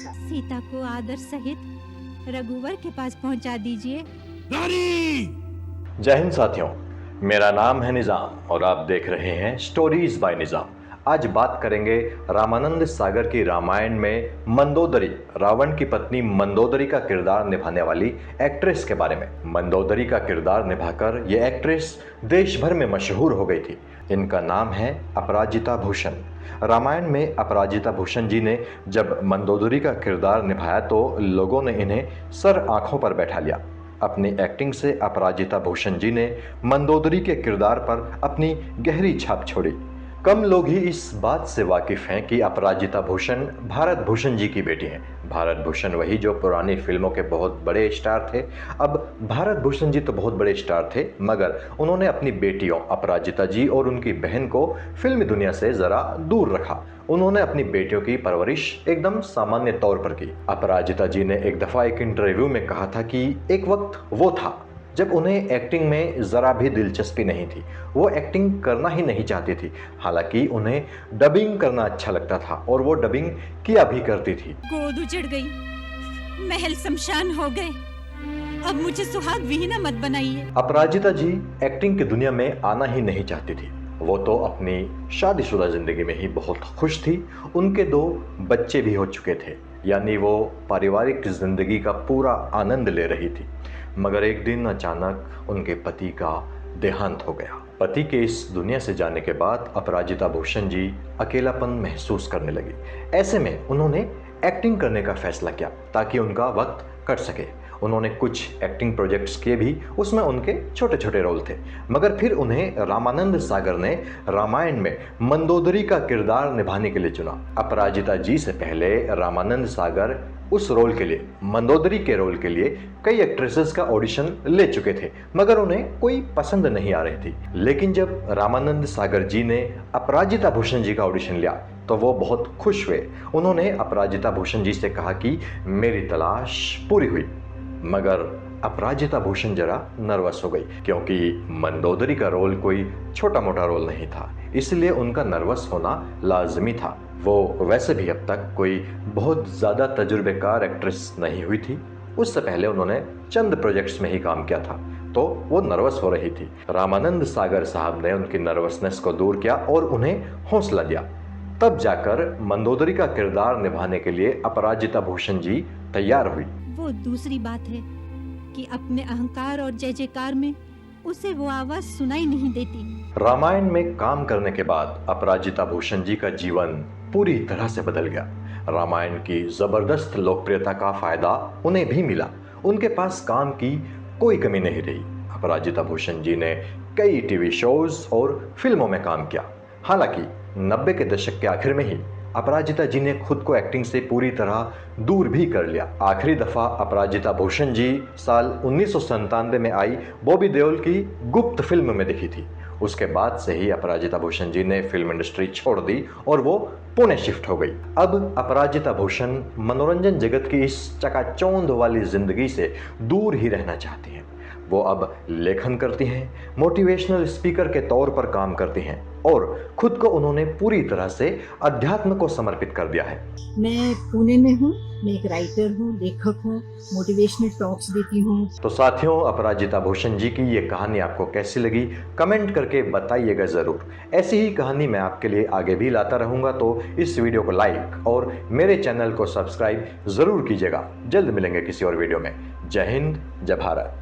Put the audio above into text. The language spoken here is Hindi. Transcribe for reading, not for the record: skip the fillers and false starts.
सीता को आदर सहित रघुवर के पास पहुंचा दीजिए। रानी! जय हिंद साथियों, मेरा नाम है निज़ाम और आप देख रहे हैं स्टोरीज बाय निज़ाम। आज बात करेंगे रामानंद सागर की रामायण में मंदोदरी, रावण की पत्नी मंदोदरी का किरदार निभाने वाली एक्ट्रेस के बारे में। मंदोदरी का किरदार निभाकर ये एक्ट्रेस देश भर में मशहूर हो गई थी। इनका नाम है अपराजिता भूषण। रामायण में अपराजिता भूषण जी ने जब मंदोदरी का किरदार निभाया तो लोगों ने इन्हें सर आंखों पर बैठा लिया। अपनी एक्टिंग से अपराजिता भूषण जी ने मंदोदरी के किरदार पर अपनी गहरी छाप छोड़ी। कम लोग ही इस बात से वाकिफ हैं कि अपराजिता भूषण भारत भूषण जी की बेटी हैं। भारत भूषण वही जो पुरानी फिल्मों के बहुत बड़े स्टार थे। अब भारत भूषण जी तो बहुत बड़े स्टार थे, मगर उन्होंने अपनी बेटियों अपराजिता जी और उनकी बहन को फिल्मी दुनिया से ज़रा दूर रखा। उन्होंने अपनी बेटियों की परवरिश एकदम सामान्य तौर पर की। अपराजिता जी ने एक दफ़ा एक इंटरव्यू में कहा था कि एक वक्त वो था जब उन्हें एक्टिंग में ज़रा भी दिलचस्पी नहीं थी। वो एक्टिंग करना ही नहीं चाहती थी। हालांकि उन्हें डबिंग करना अच्छा लगता था और वो डबिंग किया भी करती थी। गोद उजड़ गई, महल शमशान हो गए, अब मुझे सुहाग विहीना मत बनाइए। अपराजिता जी एक्टिंग की दुनिया में आना ही नहीं चाहती थी। वो तो अपनी शादीशुदा जिंदगी में ही बहुत खुश थी। उनके 2 बच्चे भी हो चुके थे, यानी वो पारिवारिक जिंदगी का पूरा आनंद ले रही थी। मगर एक दिन अचानक उनके पति का देहांत हो गया। पति के इस दुनिया से जाने के बाद अपराजिता भूषण जी अकेलापन महसूस करने लगी। ऐसे में उन्होंने एक्टिंग करने का फैसला किया ताकि उनका वक्त कट सके। उन्होंने कुछ एक्टिंग प्रोजेक्ट्स किए भी, उसमें उनके छोटे छोटे रोल थे। मगर फिर उन्हें रामानंद सागर ने रामायण में मंदोदरी का किरदार निभाने के लिए चुना। अपराजिता जी से पहले रामानंद सागर उस रोल के लिए, मंदोदरी के रोल के लिए कई एक्ट्रेसेस का ऑडिशन ले चुके थे, मगर उन्हें कोई पसंद नहीं आ रही थी। लेकिन जब रामानंद सागर जी ने अपराजिता भूषण जी का ऑडिशन लिया तो वो बहुत खुश हुए। उन्होंने अपराजिता भूषण जी से कहा कि मेरी तलाश पूरी हुई। मगर अपराजिता भूषण जरा नर्वस हो गई, क्योंकि मंदोदरी का रोल कोई छोटा मोटा रोल नहीं था, इसलिए उनका नर्वस होना लाजमी था। वो वैसे भी अब तक कोई बहुत ज़्यादा तजुर्बेकार एक्ट्रेस नहीं हुई थी। उससे पहले उन्होंने चंद प्रोजेक्ट्स में ही काम किया था, तो वो नर्वस हो रही थी। रामानंद सागर साहब ने उनकी नर्वसनेस को दूर किया और उन्हें हौसला दिया। तब जाकर मंदोदरी का किरदार निभाने के लिए अपराजिता भूषण जी तैयार हुई। वो दूसरी बात है कि अपने अहंकार और जय जयकार में उसे वो आवाज सुनाई नहीं देती। रामायण में काम करने के बाद अपराजिता भूषण जी का जीवन पूरी तरह से बदल गया। रामायण की जबरदस्त लोकप्रियता का फायदा उन्हें भी मिला। उनके पास काम की कोई कमी नहीं रही। अपराजिता भूषण जी ने कई टीवी शोज और फिल्मों में काम किया। हालांकि 90 के दशक के आखिर में ही अपराजिता जी ने खुद को एक्टिंग से पूरी तरह दूर भी कर लिया। आखिरी दफा अपराजिता भूषण जी साल 1997 में आई बॉबी देओल की गुप्त फिल्म में दिखी थी। उसके बाद से ही अपराजिता भूषण जी ने फिल्म इंडस्ट्री छोड़ दी और वो पुणे शिफ्ट हो गई। अब अपराजिता भूषण मनोरंजन जगत की इस चकाचौंध वाली जिंदगी से दूर ही रहना चाहती हैं। वो अब लेखन करती हैं, मोटिवेशनल स्पीकर के तौर पर काम करती हैं और खुद को उन्होंने पूरी तरह से अध्यात्म को समर्पित कर दिया है। मैं पुणे में हूँ, मैं एक राइटर हूँ, लेखक हूँ, मोटिवेशनल टॉक्स देती हूँ। तो साथियों, अपराजिता भूषण जी की ये कहानी आपको कैसी लगी कमेंट करके बताइएगा ज़रूर। ऐसी ही कहानी मैं आपके लिए आगे भी लाता रहूँगा, तो इस वीडियो को लाइक और मेरे चैनल को सब्सक्राइब ज़रूर कीजिएगा। जल्द मिलेंगे किसी और वीडियो में। जय हिंद, जय भारत।